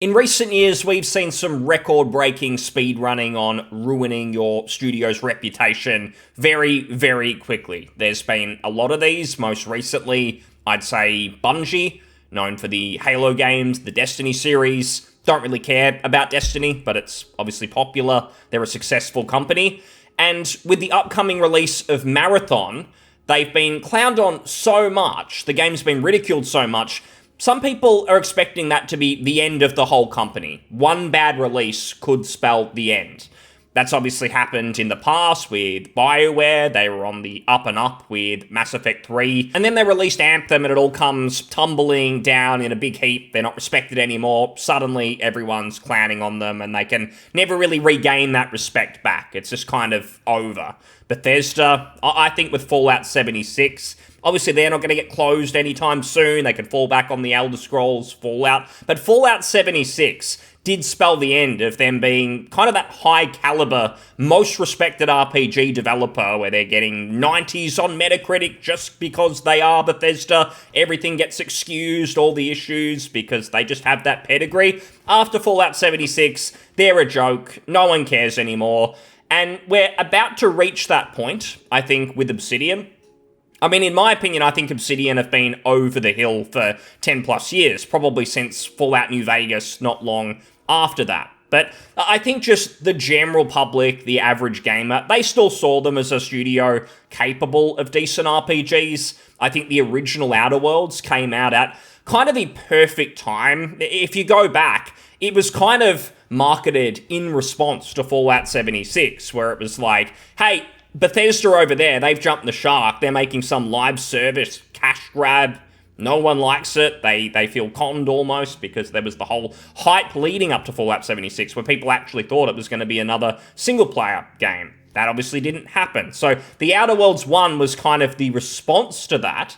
In recent years, we've seen some record-breaking speedrunning on ruining your studio's reputation very, very quickly. There's been a lot of these. Most recently, I'd say Bungie, known for the Halo games, the Destiny series. Don't really care about Destiny, but it's obviously popular. They're a successful company. And with the upcoming release of Marathon, they've been clowned on so much, the game's been ridiculed so much. Some people are expecting that to be the end of the whole company. One bad release could spell the end. That's obviously happened in the past with BioWare. They were on the up and up with Mass Effect 3. And then they released Anthem and it all comes tumbling down in a big heap. They're not respected anymore. Suddenly everyone's clowning on them and they can never really regain that respect back. It's just kind of over. Bethesda, I think with Fallout 76, obviously they're not going to get closed anytime soon. They can fall back on the Elder Scrolls Fallout. But Fallout 76 did spell the end of them being kind of that high caliber, most respected RPG developer where they're getting 90s on Metacritic just because they are Bethesda. Everything gets excused, all the issues, because they just have that pedigree. After Fallout 76, they're a joke. No one cares anymore. And we're about to reach that point, I think, with Obsidian. I mean, in my opinion, I think Obsidian have been over the hill for 10 plus years, probably since Fallout New Vegas, not long after that. But I think just the general public, the average gamer, they still saw them as a studio capable of decent RPGs. I think the original Outer Worlds came out at kind of the perfect time. If you go back, it was kind of marketed in response to Fallout 76, where it was like, hey, Bethesda over there, they've jumped the shark. They're making some live service cash grab. No one likes it. They feel conned almost because there was the whole hype leading up to Fallout 76 where people actually thought it was going to be another single-player game. That obviously didn't happen. So the Outer Worlds 1 was kind of the response to that.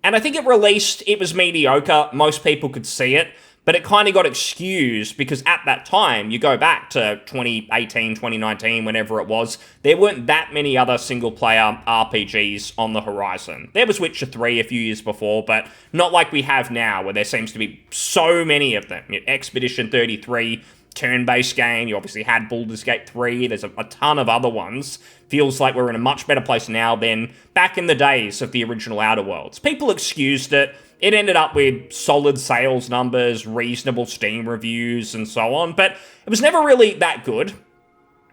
And I think it was mediocre. Most people could see it. But it kind of got excused because at that time, you go back to 2018, 2019, whenever it was, there weren't that many other single-player RPGs on the horizon. There was Witcher 3 a few years before, but not like we have now, where there seems to be so many of them. Expedition 33, turn-based game, you obviously had Baldur's Gate 3, there's a ton of other ones. Feels like we're in a much better place now than back in the days of the original Outer Worlds. People excused it. It ended up with solid sales numbers, reasonable Steam reviews, and so on, but it was never really that good.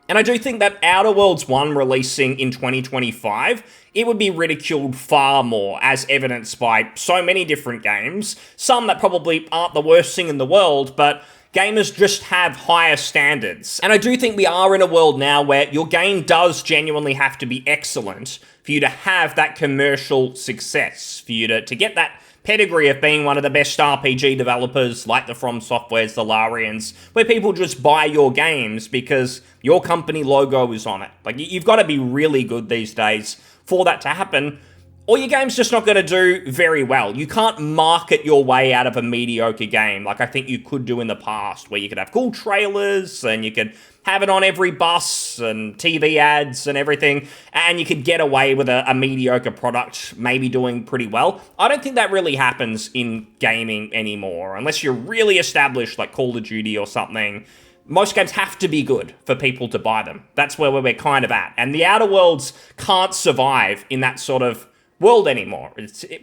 And I do think that Outer Worlds 1 releasing in 2025, it would be ridiculed far more, as evidenced by so many different games, some that probably aren't the worst thing in the world, but gamers just have higher standards. And I do think we are in a world now where your game does genuinely have to be excellent for you to have that commercial success, for you to get that pedigree of being one of the best RPG developers like the From Softwares, the Larians, where people just buy your games because your company logo is on it. Like, you've got to be really good these days for that to happen, or your game's just not going to do very well. You can't market your way out of a mediocre game like I think you could do in the past, where you could have cool trailers and you could have it on every bus and TV ads and everything, and you could get away with a mediocre product maybe doing pretty well. I don't think that really happens in gaming anymore, unless you're really established like Call of Duty or something. Most games have to be good for people to buy them. That's where we're kind of at. And the Outer Worlds can't survive in that sort of world anymore.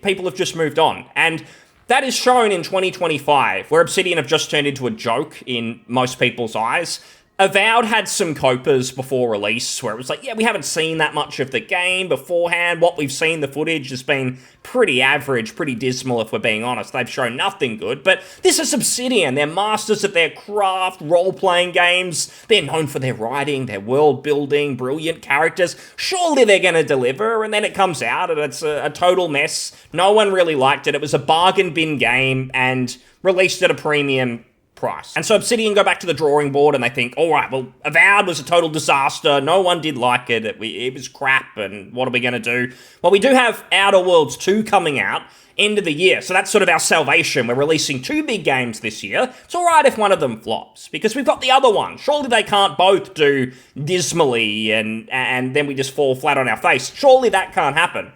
People have just moved on. And that is shown in 2025, where Obsidian have just turned into a joke in most people's eyes. Avowed had some copers before release where it was like, yeah, we haven't seen that much of the game beforehand. What we've seen, the footage has been pretty average, pretty dismal if we're being honest. They've shown nothing good, but this is Obsidian. They're masters at their craft, role-playing games. They're known for their writing, their world building, brilliant characters. Surely they're going to deliver, and then it comes out and it's a total mess. No one really liked it. It was a bargain bin game and released at a premium price. And so Obsidian go back to the drawing board and they think, all right, well, Avowed was a total disaster. No one did like it. It was crap. And what are we going to do? Well, we do have Outer Worlds 2 coming out end of the year. So that's sort of our salvation. We're releasing 2 big games this year. It's all right if one of them flops because we've got the other one. Surely they can't both do dismally and then we just fall flat on our face. Surely that can't happen.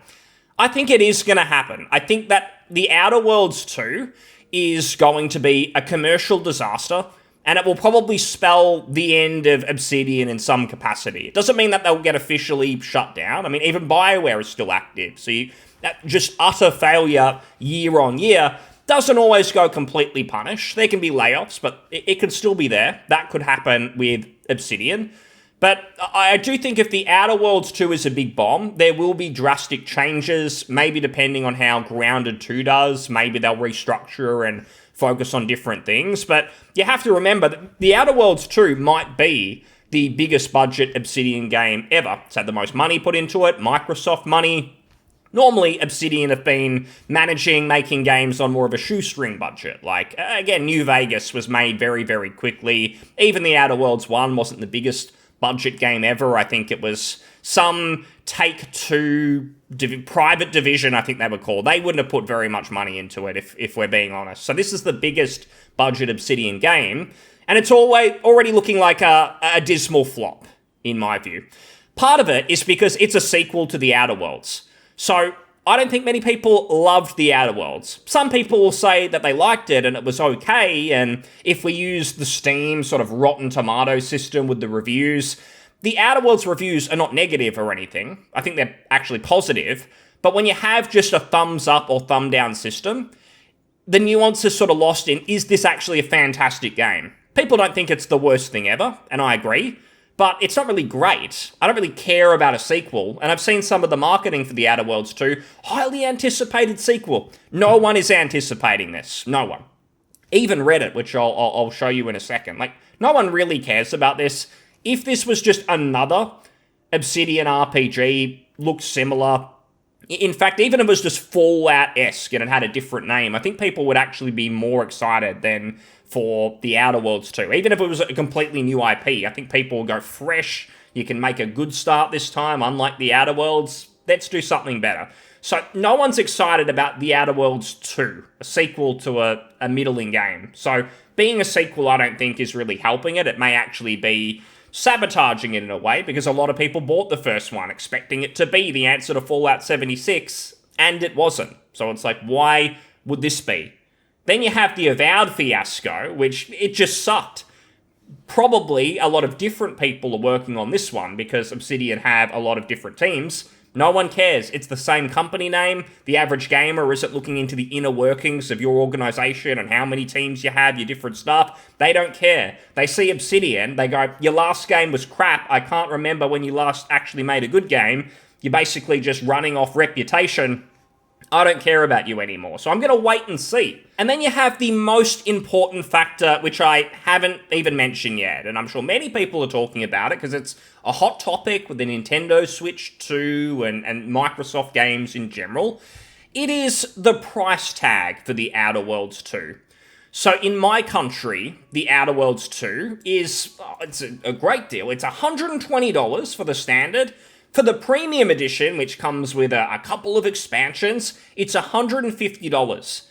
I think it is going to happen. I think that the Outer Worlds 2 is going to be a commercial disaster, and it will probably spell the end of Obsidian in some capacity. It doesn't mean that they'll get officially shut down. I mean, even BioWare is still active, so just utter failure year on year doesn't always go completely punished. There can be layoffs, but it can still be there. That could happen with Obsidian. But I do think if the Outer Worlds 2 is a big bomb, there will be drastic changes, maybe depending on how Grounded 2 does. Maybe they'll restructure and focus on different things. But you have to remember that the Outer Worlds 2 might be the biggest budget Obsidian game ever. It's had the most money put into it, Microsoft money. Normally, Obsidian have been making games on more of a shoestring budget. Like, again, New Vegas was made very, very quickly. Even the Outer Worlds 1 wasn't the biggest budget game ever. I think it was some Take-Two private division, I think they were called. They wouldn't have put very much money into it, if we're being honest. So this is the biggest budget Obsidian game, and it's already looking like a dismal flop, in my view. Part of it is because it's a sequel to the Outer Worlds. So I don't think many people loved the Outer Worlds. Some people will say that they liked it and it was okay, and if we use the Steam sort of Rotten Tomato system with the reviews, the Outer Worlds reviews are not negative or anything. I think they're actually positive, but when you have just a thumbs up or thumb down system, the nuance is sort of lost in, is this actually a fantastic game? People don't think it's the worst thing ever, and I agree. But it's not really great. I don't really care about a sequel, and I've seen some of the marketing for the Outer Worlds 2. Highly anticipated sequel. No one is anticipating this. No one. Even Reddit, which I'll show you in a second. Like, no one really cares about this. If this was just another Obsidian RPG, looked similar, in fact, even if it was just Fallout-esque and it had a different name, I think people would actually be more excited than for the Outer Worlds 2. Even if it was a completely new IP, I think people will go fresh. You can make a good start this time, unlike the Outer Worlds. Let's do something better. So no one's excited about the Outer Worlds 2, a sequel to a middling game. So being a sequel, I don't think, is really helping it. It may actually be sabotaging it in a way, because a lot of people bought the first one expecting it to be the answer to Fallout 76, and it wasn't. So it's like, why would this be? Then you have the Avowed fiasco, which it just sucked. Probably a lot of different people are working on this one because Obsidian have a lot of different teams. No one cares. It's the same company name. The average gamer isn't looking into the inner workings of your organization and how many teams you have, your different stuff. They don't care. They see Obsidian, they go, your last game was crap. I can't remember when you last actually made a good game. You're basically just running off reputation. I don't care about you anymore. So I'm going to wait and see. And then you have the most important factor, which I haven't even mentioned yet. And I'm sure many people are talking about it because it's a hot topic with the Nintendo Switch 2 and Microsoft games in general. It is the price tag for the Outer Worlds 2. So in my country, the Outer Worlds 2 is, it's a great deal. It's $120 for the standard. For the premium edition, which comes with a couple of expansions, it's $150.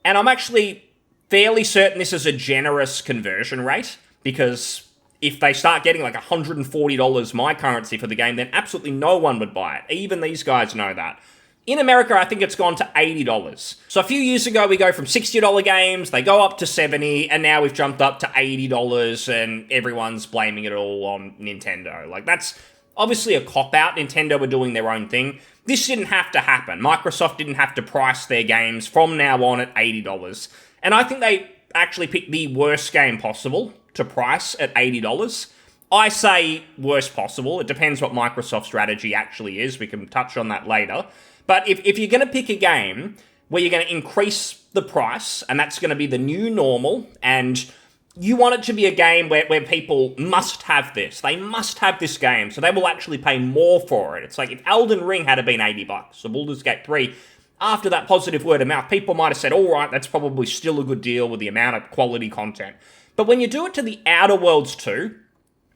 And I'm actually fairly certain this is a generous conversion rate, because if they start getting like $140 my currency for the game, then absolutely no one would buy it. Even these guys know that. In America, I think it's gone to $80. So a few years ago, we go from $60 games, they go up to $70, and now we've jumped up to $80, and everyone's blaming it all on Nintendo. Like, that's obviously a cop-out. Nintendo were doing their own thing. This didn't have to happen. Microsoft didn't have to price their games from now on at $80. And I think they actually picked the worst game possible to price at $80. I say worst possible. It depends what Microsoft's strategy actually is. We can touch on that later. But if you're going to pick a game where you're going to increase the price, and that's going to be the new normal, and you want it to be a game where people must have this. They must have this game, so they will actually pay more for it. It's like if Elden Ring had been $80, or Baldur's Gate 3, after that positive word of mouth, people might have said, all right, that's probably still a good deal with the amount of quality content. But when you do it to the Outer Worlds 2,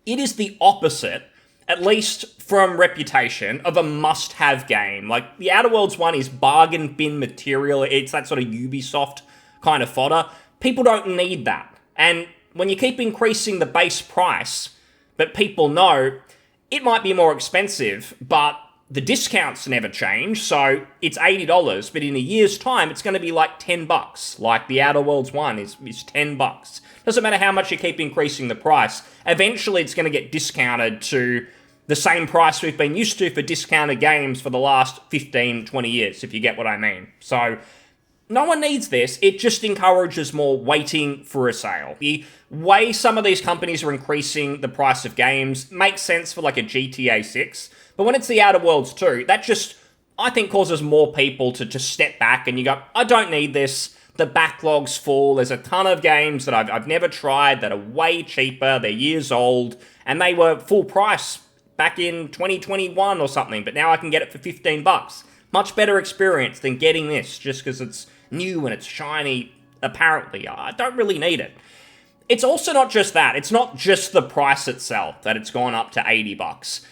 it is the opposite, at least from reputation, of a must-have game. Like, the Outer Worlds 1 is bargain bin material. It's that sort of Ubisoft kind of fodder. People don't need that. And when you keep increasing the base price, but people know it might be more expensive, but the discounts never change, so it's $80, but in a year's time, it's going to be like $10. Like the Outer Worlds one is $10. Doesn't matter how much you keep increasing the price. Eventually, it's going to get discounted to the same price we've been used to for discounted games for the last 15, 20 years, if you get what I mean. So no one needs this. It just encourages more waiting for a sale. The way some of these companies are increasing the price of games makes sense for like a GTA 6. But when it's the Outer Worlds 2, that just, I think, causes more people to just step back and you go, I don't need this. The backlog's full. There's a ton of games that I've never tried that are way cheaper. They're years old. And they were full price back in 2021 or something. But now I can get it for $15. Much better experience than getting this just because it's new and it's shiny, apparently. I don't really need it. It's also not just that. It's not just the price itself that it's gone up to $80.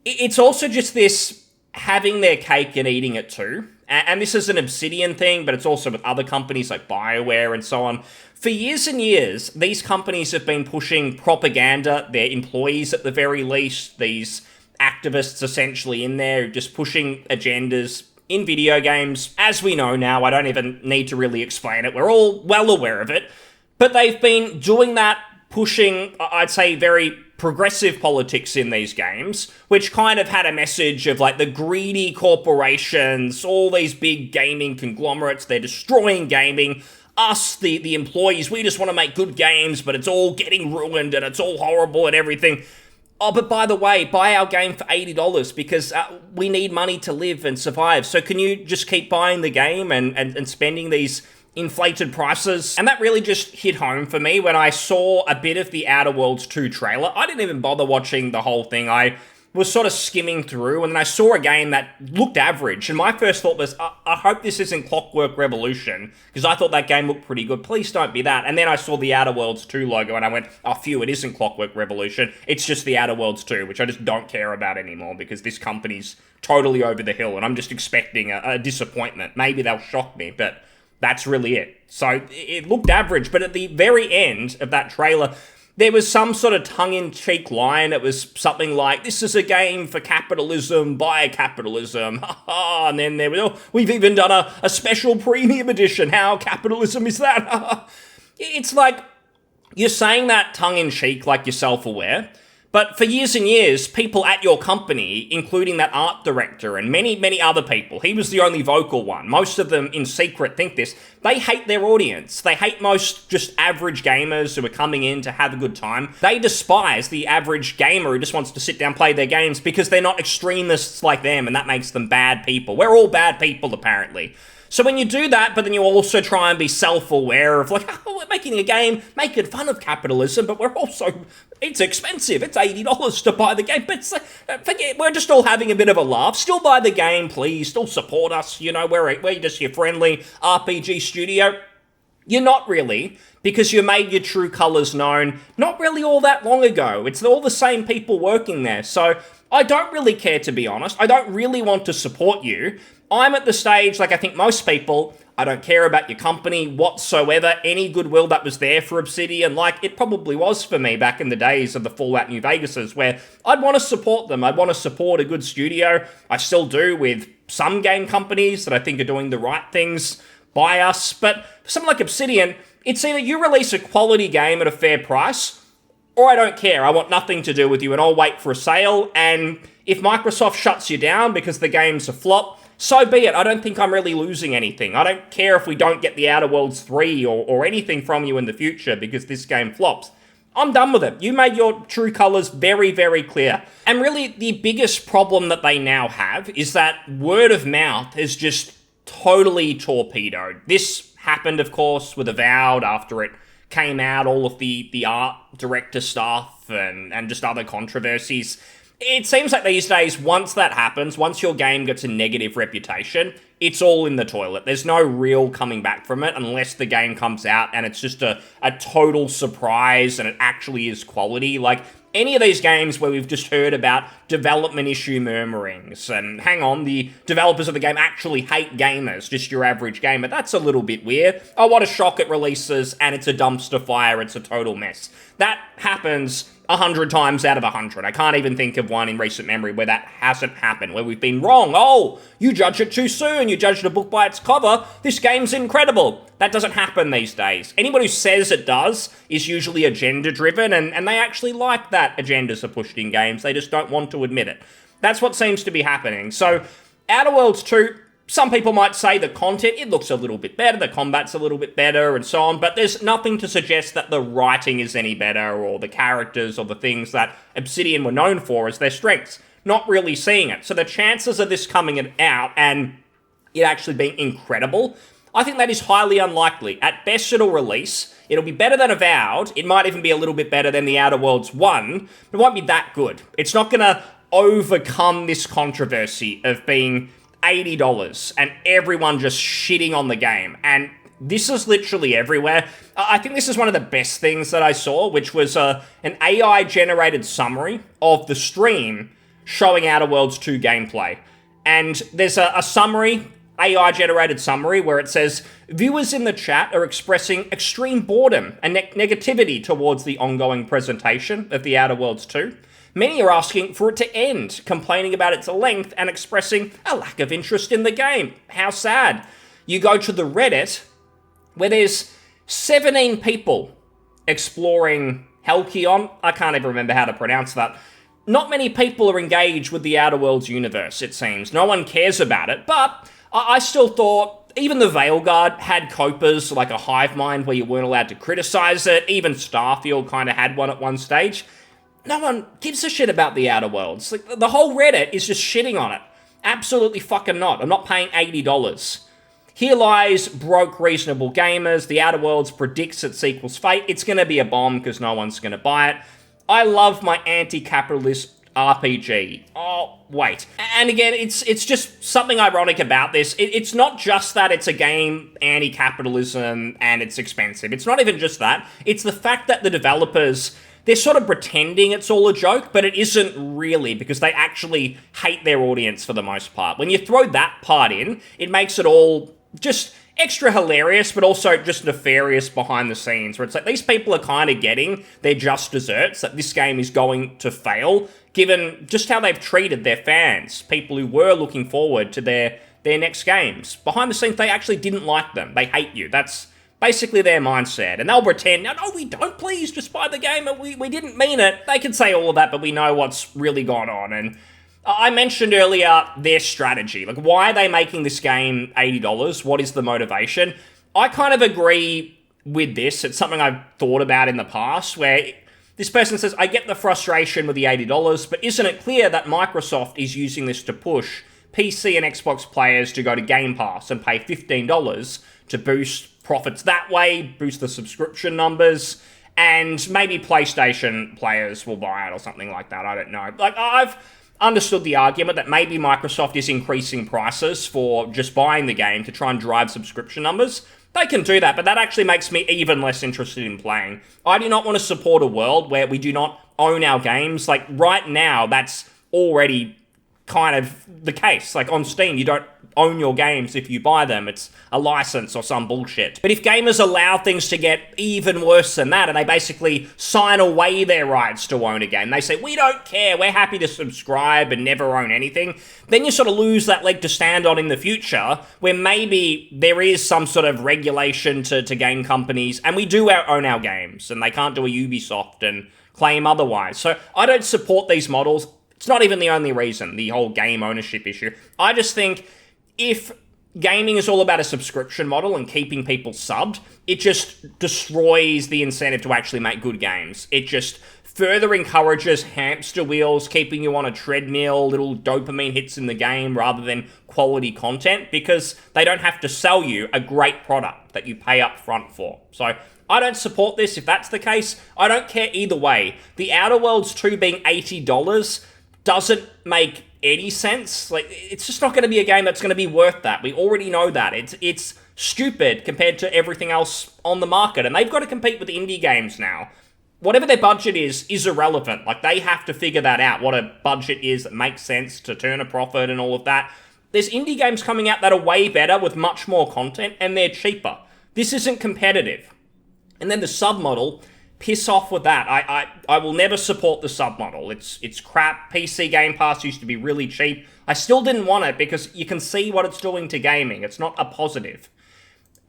It's also just this having their cake and eating it too. And this is an Obsidian thing, but it's also with other companies like BioWare and so on. For years and years, these companies have been pushing propaganda, their employees at the very least, these activists essentially in there, just pushing agendas in video games. As we know now, I don't even need to really explain it. We're all well aware of it. But they've been doing that, pushing, I'd say, very progressive politics in these games, which kind of had a message of like the greedy corporations, all these big gaming conglomerates, they're destroying gaming. Us, the employees, we just want to make good games, but it's all getting ruined and it's all horrible and everything. Oh, but by the way, buy our game for $80 because we need money to live and survive. So can you just keep buying the game and spending these inflated prices? And that really just hit home for me when I saw a bit of the Outer Worlds 2 trailer. I didn't even bother watching the whole thing. I was sort of skimming through, and then I saw a game that looked average, and my first thought was, I hope this isn't Clockwork Revolution, because I thought that game looked pretty good. Please don't be that. And then I saw the Outer Worlds 2 logo, and I went, oh, phew, it isn't Clockwork Revolution. It's just the Outer Worlds 2, which I just don't care about anymore, because this company's totally over the hill, and I'm just expecting a disappointment. Maybe they'll shock me, but that's really it. So it looked average, but at the very end of that trailer, there was some sort of tongue-in-cheek line. It was something like, this is a game for capitalism, by capitalism. And then there was, oh, we've even done a special premium edition. How capitalism is that? It's like, you're saying that tongue-in-cheek like you're self-aware. But for years and years, people at your company, including that art director and many, many other people, he was the only vocal one. Most of them in secret think this. They hate their audience. They hate most just average gamers who are coming in to have a good time. They despise the average gamer who just wants to sit down and play their games because they're not extremists like them, and that makes them bad people. We're all bad people, apparently. So when you do that, but then you also try and be self-aware of like, oh, we're making a game, making fun of capitalism, but we're also, it's expensive. It's $80 to buy the game. But it's like, forget, we're just all having a bit of a laugh. Still buy the game, please. Still support us. You know, we're just your friendly RPG studio. You're not really, because you made your true colors known not really all that long ago. It's all the same people working there. So I don't really care, to be honest. I don't really want to support you. I'm at the stage, like I think most people, I don't care about your company whatsoever. Any goodwill that was there for Obsidian, like it probably was for me back in the days of the Fallout New Vegases, where I'd want to support them. I'd want to support a good studio. I still do with some game companies that I think are doing the right things by us. But for something like Obsidian, it's either you release a quality game at a fair price, or I don't care. I want nothing to do with you, and I'll wait for a sale. And if Microsoft shuts you down because the game's a flop, so be it. I don't think I'm really losing anything. I don't care if we don't get the Outer Worlds 3 or anything from you in the future because this game flops. I'm done with it. You made your true colors very, very clear. And really, the biggest problem that they now have is that word of mouth is just totally torpedoed. This happened, of course, with Avowed after it came out, all of the art director stuff and just other controversies. It seems like these days, once that happens, once your game gets a negative reputation, it's all in the toilet. There's no real coming back from it unless the game comes out and it's just a total surprise and it actually is quality. Like, any of these games where we've just heard about development issue murmurings, and hang on, the developers of the game actually hate gamers, just your average gamer, that's a little bit weird. Oh, what a shock, it releases and it's a dumpster fire, it's a total mess. That happens 100 times out of 100. I can't even think of one in recent memory where that hasn't happened, where we've been wrong. Oh, you judge it too soon. You judged a book by its cover. This game's incredible. That doesn't happen these days. Anyone who says it does is usually agenda-driven, and they actually like that agendas are pushed in games. They just don't want to admit it. That's what seems to be happening. So, Outer Worlds 2... some people might say the content, it looks a little bit better, the combat's a little bit better, and so on, but there's nothing to suggest that the writing is any better, or the characters, or the things that Obsidian were known for as their strengths. Not really seeing it. So the chances of this coming out, and it actually being incredible, I think that is highly unlikely. At best, it'll release. It'll be better than Avowed. It might even be a little bit better than the Outer Worlds 1, but it won't be that good. It's not going to overcome this controversy of being $80 and everyone just shitting on the game. And this is literally everywhere. I think this is one of the best things that I saw, which was an AI-generated summary of the stream showing Outer Worlds 2 gameplay. And there's a summary, AI-generated summary, where it says, viewers in the chat are expressing extreme boredom and negativity towards the ongoing presentation of the Outer Worlds 2. Many are asking for it to end, complaining about its length and expressing a lack of interest in the game. How sad. You go to the Reddit, where there's 17 people exploring Helkion. I can't even remember how to pronounce that. Not many people are engaged with the Outer Worlds universe, it seems. No one cares about it, but I still thought even the Veilguard had copers, like a hive mind where you weren't allowed to criticize it. Even Starfield kind of had one at one stage. No one gives a shit about the Outer Worlds. Like, the whole Reddit is just shitting on it. Absolutely fucking not. I'm not paying $80. Here lies broke reasonable gamers. The Outer Worlds predicts its sequel's fate. It's going to be a bomb because no one's going to buy it. I love my anti-capitalist RPG. Oh, wait. And again, it's just something ironic about this. It's not just that it's a game anti-capitalism and it's expensive. It's not even just that. It's the fact that the developers... they're sort of pretending it's all a joke, but it isn't really, because they actually hate their audience for the most part. When you throw that part in, it makes it all just extra hilarious, but also just nefarious behind the scenes, where it's like these people are kind of getting their just desserts, that this game is going to fail, given just how they've treated their fans, people who were looking forward to their next games. Behind the scenes, they actually didn't like them. They hate you. That's basically their mindset, and they'll pretend, no, we don't, please, just buy the game, we didn't mean it. They can say all of that, but we know what's really gone on. And I mentioned earlier their strategy. Like, why are they making this game $80? What is the motivation? I kind of agree with this. It's something I've thought about in the past, where this person says, I get the frustration with the $80, but isn't it clear that Microsoft is using this to push PC and Xbox players to go to Game Pass and pay $15 to boost profits that way, boost the subscription numbers, and maybe PlayStation players will buy it or something like that. I don't know. Like, I've understood the argument that maybe Microsoft is increasing prices for just buying the game to try and drive subscription numbers. They can do that, but that actually makes me even less interested in playing. I do not want to support a world where we do not own our games. Like, right now, that's already kind of the case. Like, on Steam, you don't own your games if you buy them. It's a license or some bullshit. But if gamers allow things to get even worse than that, and they basically sign away their rights to own a game, they say, we don't care, we're happy to subscribe and never own anything, then you sort of lose that leg to stand on in the future, where maybe there is some sort of regulation to game companies, and we do own our games, and they can't do a Ubisoft and claim otherwise. So I don't support these models. It's not even the only reason, the whole game ownership issue. I just think if gaming is all about a subscription model and keeping people subbed, it just destroys the incentive to actually make good games. It just further encourages hamster wheels, keeping you on a treadmill, little dopamine hits in the game rather than quality content, because they don't have to sell you a great product that you pay up front for. So I don't support this. If that's the case, I don't care either way. The Outer Worlds 2 being $80 doesn't make any sense. Like, it's just not going to be a game that's going to be worth that. We already know that. It's stupid compared to everything else on the market, and they've got to compete with indie games now. whatever their budget is irrelevant. Like, they have to figure that out, what a budget is that makes sense to turn a profit and all of that. There's indie games coming out that are way better with much more content, and they're cheaper. This isn't competitive. And then the submodel, piss off with that. I will never support the submodel. It's crap. PC Game Pass used to be really cheap. I still didn't want it because you can see what it's doing to gaming. It's not a positive.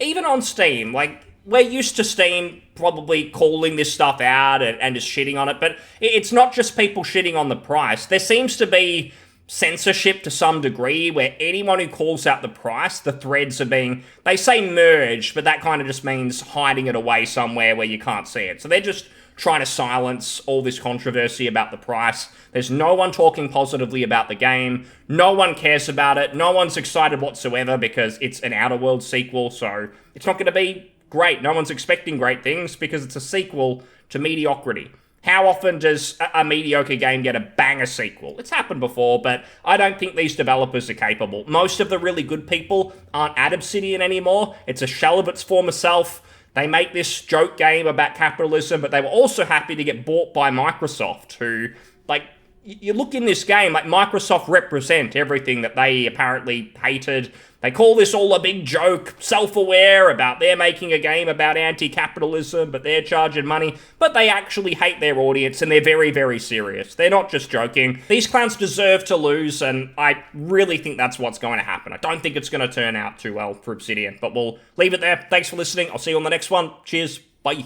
Even on Steam, like, we're used to Steam probably calling this stuff out and just shitting on it, but it's not just people shitting on the price. There seems to be censorship to some degree where anyone who calls out the price, the threads are being, they say merged, but that kind of just means hiding it away somewhere where you can't see it. So they're just trying to silence all this controversy about the price. There's no one talking positively about the game. No one cares about it. No one's excited whatsoever because it's an Outer Worlds sequel, so it's not going to be great. No one's expecting great things because it's a sequel to mediocrity. How often does a mediocre game get a banger sequel? It's happened before, but I don't think these developers are capable. Most of the really good people aren't at Obsidian anymore. It's a shell of its former self. They make this joke game about capitalism, but they were also happy to get bought by Microsoft, who, like, you look in this game, like, Microsoft represent everything that they apparently hated. They call this all a big joke, self-aware about they're making a game about anti-capitalism, but they're charging money. But they actually hate their audience, and they're very, very serious. They're not just joking. These clowns deserve to lose, and I really think that's what's going to happen. I don't think it's going to turn out too well for Obsidian, but we'll leave it there. Thanks for listening. I'll see you on the next one. Cheers.